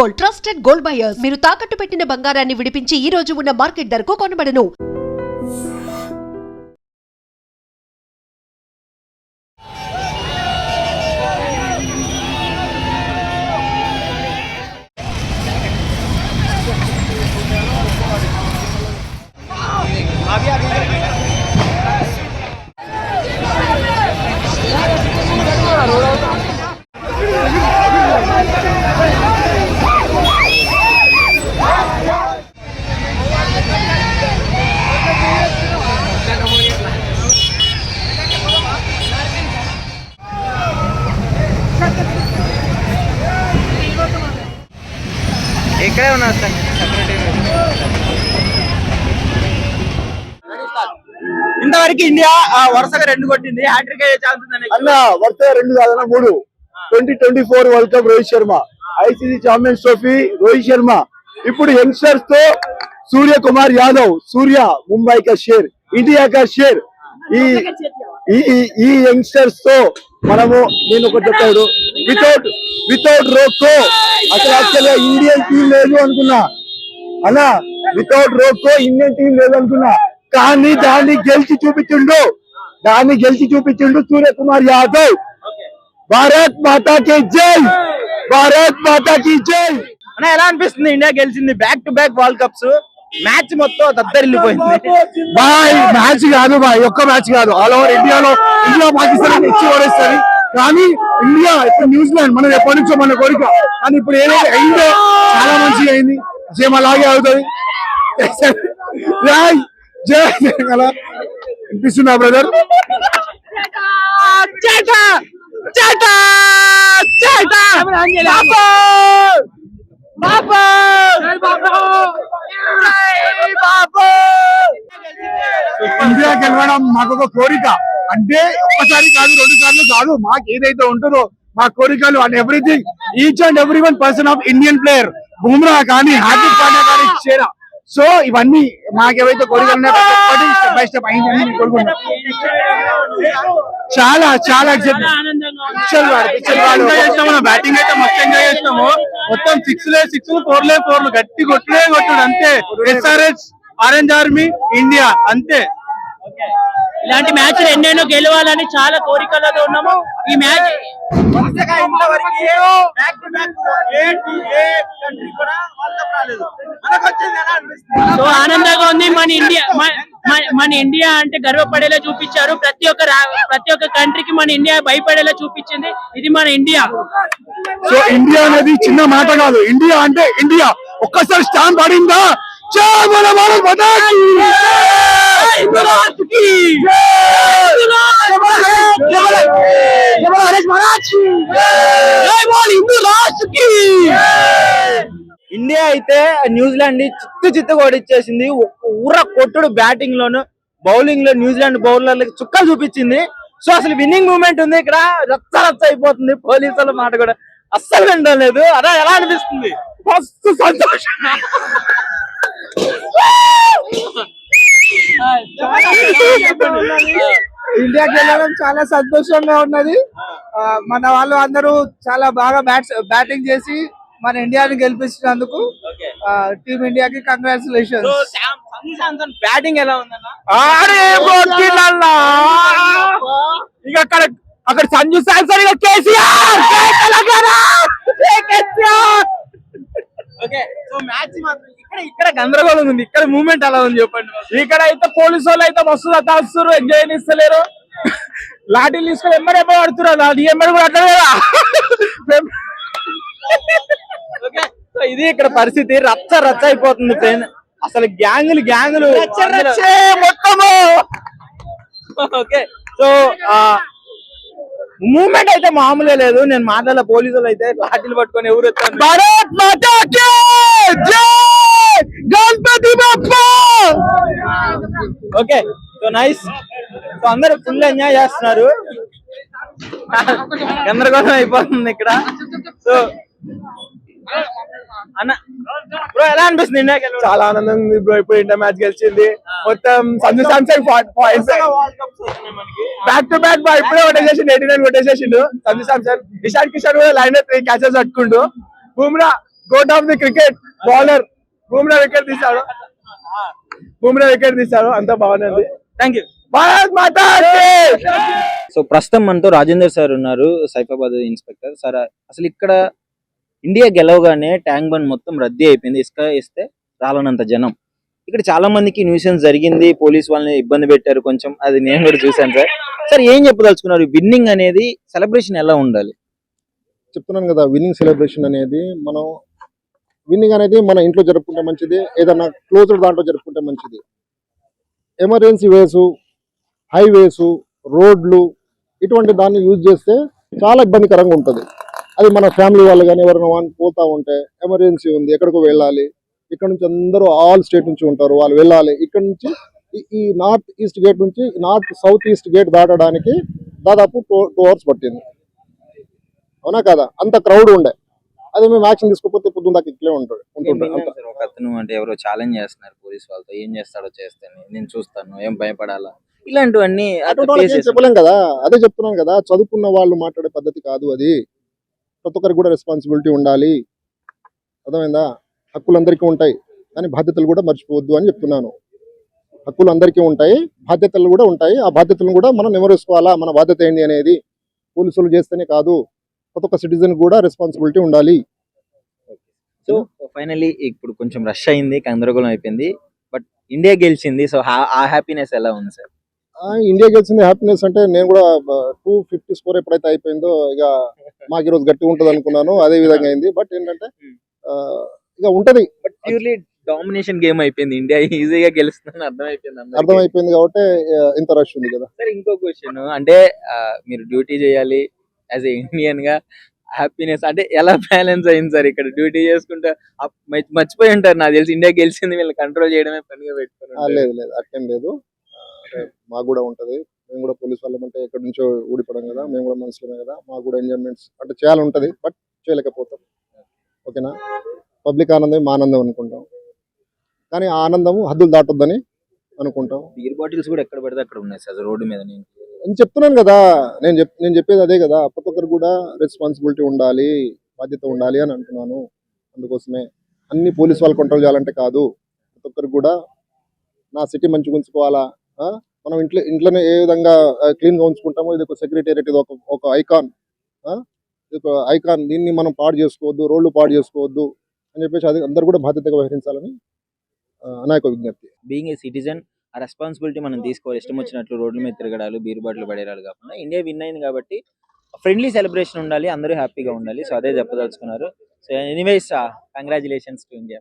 Gold, trusted gold buyers. మీరు తాకట్టు పెట్టిన బంగారాన్ని విడిపించి ఈ రోజు ఉన్న మార్కెట్ ధరకు కొనబడను. ఇక్కడే ఉన్నారు సార్ ఇంతవరకు ఇండియా వరుసగా 2 కొట్టింది. హ్యాట్రిక్ అయ్యే ఛాన్స్ ఉంది అన్న. వరుసగా 2 కాదన్న 3. 2024 world cup Rohit Sharma, ICC champions trophy Rohit Sharma. ఇప్పుడు యంగ్స్టర్స్ తో సూర్య కుమార్ యాదవ్, సూర్య ముంబై కా షేర్, ఇండియా కా షేర్. ఈ యంగ్స్టర్స్ తో మనము నేను ఒకటి చెప్తాడు, వితౌట్ రోకో అసలు యాక్చువల్గా ఇండియన్ టీం లేదు అనుకున్నా అన్న. వితౌట్ రోకో ఇండియన్ టీం లేదు అనుకున్నా, కానీ దాన్ని గెలిచి చూపించిండు సూర్య కుమార్ యాదవ్. భారత్ మాతా కి జై, భారత్ మాతా కి జై. అన్న ఎలా అనిపిస్తుంది? ఇండియా గెలిచింది, back to back world cups. Match మొత్తం దద్దరిల్లిపోయింది. బాయ్ మ్యాచ్ కాదు బాయ్, ఒక్క మ్యాచ్ కాదు, ఆల్ ఓవర్ ఇండియా పాకిస్తాన్ ఇచ్చి ఓడేస్తుంది. కానీ ఇండియా ఇప్పుడు న్యూజిలాండ్ మనది ఎప్పటి నుంచో మన కోరిక, కానీ ఇప్పుడు ఏదైతే అయిందో చాలా మంచిగా అయింది. సేమ్ అలాగే అవుతుంది. జై అలా అనిపిస్తుందా బ్రదర్? ఇండియా గెలవడం మాకు ఒక కోరిక. అంటే ఒక్కసారి కాదు, 2 సార్లు కాదు, మాకు ఏదైతే ఉంటుందో మా కోరికలు and everything, each and every 1% of Indian player, Bumrah కానీ హార్దిక్ పాండ్యా కానీ చేరా. సో ఇవన్నీ మాకేవైతే కోరికలు ఉన్నాయో స్టెప్ బై స్టెప్ అయిందని కోరుకుంటున్నాం. చాలా చాలా బ్యాటింగ్ అయితే మస్తు ఎంజాయ్ చేస్తాము. మొత్తం 6 4 గట్టి కొట్టుడు అంతే. SRH, ఆరెంజ్ ఆర్మీ, ఇండియా అంతే. ఇలాంటి మ్యాచ్లు ఎన్నెన్నో గెలవాలని చాలా కోరికలతో ఉన్నాము. ఈ మ్యాచ్ సో ఆనందంగా ఉంది. మన ఇండియా అంటే గర్వపడేలా చూపించారు. ప్రతి ఒక్క కంట్రీకి మన ఇండియా భయపడేలా చూపించింది. ఇది మన ఇండియా. సో ఇండియా అనేది చిన్న మాట కాదు. ఇండియా అంటే ఇండియా. ఒక్కసారి స్టాంప్ పడిందా, ఇండియా అయితే న్యూజిలాండ్ చిత్తు ఓడిచ్చేసింది. ఊర కొట్టుడు బ్యాటింగ్ లోను, బౌలింగ్ లో న్యూజిలాండ్ బౌలర్లకి చుక్కలు చూపించింది. సో అసలు విన్నింగ్ మూమెంట్ ఉంది ఇక్కడ. రచ్చ అయిపోతుంది. పోలీసుల మాట కూడా అస్సలు వినడం లేదు. అలా ఎలా అనిపిస్తుంది? మస్తు సంతోషం. ఇండియాకి వెళ్ళడం చాలా సంతోషంగా ఉన్నది. మన వాళ్ళు అందరూ చాలా బాగా బ్యాటింగ్ చేసి మన ఇండియాని గెలిపించినందుకు టీమ్ ఇండియాకి కంగ్రాచులేషన్. బ్యాటింగ్ ఎలా ఉందన్న? ఇక అక్కడ Sanju Samson, KCR. Okay, so match మాత్రం ఇక్కడ గందరగోళం ఉంది. ఇక్కడ మూమెంట్ అలా ఉంది చెప్పండి. ఇక్కడ అయితే పోలీసు వాళ్ళు అయితే మస్తు దాస్తారు, ఎంజాయ్ ఇస్తలేరు. లాఠీలు తీసుకొని ఎమ్మడే పడుతున్నారు. అది ఎమ్మడి కూడా అట్లా. ఓకే, సో ఇది ఇక్కడ పరిస్థితి. రచ్చ అయిపోతుంది ట్రైన్. అసలు గ్యాంగులు మొత్తము. ఓకే, సో మూమెంట్ అయితే మామూలుగా లేదు. నేను మాట్లాడాల పోలీసులు అయితే లాఠీలు పట్టుకొని ఎవరు భారత్ మాతా కి జై, Ganapati Bappa. Okay, so nice. So అందరూ ఫుల్ ఎంజాయ్ చేస్తున్నారు. గందరగోళం అయిపోతుంది ఇక్కడ. సో అన్న బ్రో ఎలా అనిపిస్తుంది ఇండియా గెలవడం? చాలా ఆనందంగా ఉంది బ్రో. ఇప్పుడు ఇండియా మ్యాచ్ గెలిచింది. మొత్తం Sanju Samson back to back ఇప్పుడే కొట్టేసేసిండు. 89 కొట్టేసేసిండు సంజు శాంసన్. ఇషాన్ కిషన్ కూడా లైన్ 3 క్యాచెస్ పట్టుకుండు. Bumrah goat of the cricket bowler Bumrah wicket తీశాడు అంతా బాగుంది. Thank you. Bharat Mata so ప్రస్తుతం మనతో రాజేందర్ సార్ ఉన్నారు, సైఫాబాద్ ఇన్స్పెక్టర్. సార్ అసలు ఇక్కడ ఇండియా గెలవగానే ట్యాంక్ బండ్ మొత్తం రద్దీ అయిపోయింది, ఇసుక ఇస్తే రాలనంత జనం. ఇక్కడ చాలా మందికి న్యూసెన్స్ జరిగింది, పోలీస్ వాళ్ళని ఇబ్బంది పెట్టారు కొంచెం, అది నేను కూడా చూశాను సార్. సార్ ఏం చెప్పదలుచుకున్నారు, విన్నింగ్ అనేది సెలబ్రేషన్ ఎలా ఉండాలి? చెప్తున్నాను కదా, విన్నింగ్ సెలబ్రేషన్ అనేది మన ఇంట్లో జరుపుకుంటే మంచిది, ఏదైనా క్లోజ్డ్ దాంట్లో జరుపుకుంటే మంచిది. ఎమర్జెన్సీ వేసు, హైవేసు, రోడ్లు ఇటువంటి దాన్ని యూజ్ చేస్తే చాలా ఇబ్బందికరంగా ఉంటుంది. అది మన ఫ్యామిలీ వాళ్ళు కానీ ఎవరైనా పోతా ఉంటే ఎమర్జెన్సీ ఉంది, ఎక్కడికో వెళ్ళాలి, ఇక్కడ నుంచి అందరూ ఆల్ స్టేట్ నుంచి ఉంటారు, వాళ్ళు వెళ్ళాలి. ఇక్కడ నుంచి ఈ నార్త్ ఈస్ట్ గేట్ నుంచి నార్త్ సౌత్ ఈస్ట్ గేట్ దాటడానికి దాదాపు 2 hours పట్టింది. అవునా కదా, అంత క్రౌడ్ ఉండే. అదే మేము యాక్షన్ తీసుకోకపోతే పొద్దున్న దాకా ఇట్లే ఉంటుండే. ఒక అతను అంటే ఎవరో ఛాలెంజ్ చేస్తున్నారు పోలీస్ వాళ్ళతో, ఏం చేస్తాడో చేస్తాను, నేను చూస్తాను, ఏం భయపడాలా, ఇలాంటివన్నీ చెప్పలేం కదా. అదే చెప్తున్నాను కదా, చదువుకున్న వాళ్ళు మాట్లాడే పద్ధతి కాదు అది. ప్రతి ఒక్కరికి కూడా రెస్పాన్సిబిలిటీ ఉండాలి, అర్థమైందా? హక్కులు అందరికీ ఉంటాయి, కానీ బాధ్యతలు కూడా మర్చిపోవద్దు అని చెప్తున్నాను. హక్కులు అందరికీ ఉంటాయి, బాధ్యతలు కూడా ఉంటాయి. ఆ బాధ్యతలను కూడా మనం నెమరేసుకోవాలా, మన బాధ్యత ఏంటి అనేది. పోలీసులు చేస్తేనే కాదు, ప్రతి ఒక్క సిటిజన్ కూడా రెస్పాన్సిబిలిటీ ఉండాలి. సో ఫైనల్లీ ఇప్పుడు కొంచెం రష్ అయింది, గందరగోళం అయిపోయింది, బట్ ఇండియా గెలిచింది. సో ఆ హ్యాపీనెస్ ఎలా ఉంది సార్? ఇండియా గెలిచింది హ్యాపీనెస్ అంటే, నేను కూడా 250 స్కోర్ ఎప్పుడైతే అయిపోయిందో ఇక మాకు ఈరోజు గట్టిగా ఉంటుంది అనుకున్నాను, అదే విధంగా అయింది. బట్ ఏంటంటే ఇక ఉంటది, బట్ ప్యూర్లీ డామినేషన్ గేమ్ అయిపోయింది, ఇండియా ఈజీగా గెలుస్తుందని అర్థమైపోయింది కాబట్టి ఇంత రష్ ఉంది కదా. సార్ ఇంకో క్వశ్చన్ అంటే, మీరు డ్యూటీ చేయాలి యాజ్ ఏ ఇండియన్ గా, హ్యాపీనెస్ అంటే ఎలా బ్యాలెన్స్ అయింది సార్? ఇక్కడ డ్యూటీ చేసుకుంటే మర్చిపోయి ఉంటారు నాకు తెలిసి, ఇండియా గెలిచింది వీళ్ళని కంట్రోల్ చేయడమే పనిగా పెట్టుకున్నారు. లేదు అట్లేం లేదు, మాకు కూడా ఉంటది. మేము కూడా పోలీస్ వాళ్ళం అంటే ఎక్కడి నుంచో ఊడిపడం కదా, మేము కూడా మనుషులమే కదా, మాకు కూడా ఎంజాయ్మెంట్స్ అంటే చేయాలి ఉంటది, బట్ చేయలేకపోతాం. ఓకేనా, పబ్లిక్ ఆనందం మా ఆనందం అనుకుంటాం, కానీ ఆ ఆనందము హద్దులు దాటొద్దని అనుకుంటాం. బీర్ బాటిల్స్ కూడా ఎక్కడ పడితే అక్కడ ఉన్నాయి సార్ రోడ్డు మీద. నేను చెప్తున్నాను కదా, నేను చెప్పేది అదే కదా, ప్రతి ఒక్కరు కూడా రెస్పాన్సిబిలిటీ ఉండాలి, బాధ్యత ఉండాలి అని అంటున్నాను. అందుకోసమే అన్ని పోలీస్ వాళ్ళు కంట్రోల్ చేయాలంటే కాదు, ప్రతి ఒక్కరు కూడా నా సిటీ మంచిగా ఉంచుకోవాలా. మనం ఇంట్లోనే ఏ విధంగా క్లీన్గా ఉంచుకుంటామో, ఇది ఒక సెక్రటేరియట్, ఇది ఒక ఐకాన్, ఇది ఒక ఐకాన్. దీన్ని మనం పాడు చేసుకోవద్దు, రోడ్లు పాడు చేసుకోవద్దు అని చెప్పేసి అది అందరు కూడా బాధ్యతగా వ్యవహరించాలని నా యొక్క విజ్ఞప్తి. బీయింగ్ ఏ సిటిజన్ ఆ రెస్పాన్సిబిలిటీ మనం తీసుకోవాలి. ఇష్టం వచ్చినట్లు రోడ్ల మీద తిరగడాలు, బీర్ బాటిల్ పడేరాలు కాకుండా ఇండియా విన్ అయింది కాబట్టి ఫ్రెండ్లీ సెలబ్రేషన్ ఉండాలి, అందరూ హ్యాపీగా ఉండాలి. సో అదే చెప్పదలుచుకున్నారు. So anyways congratulations to India.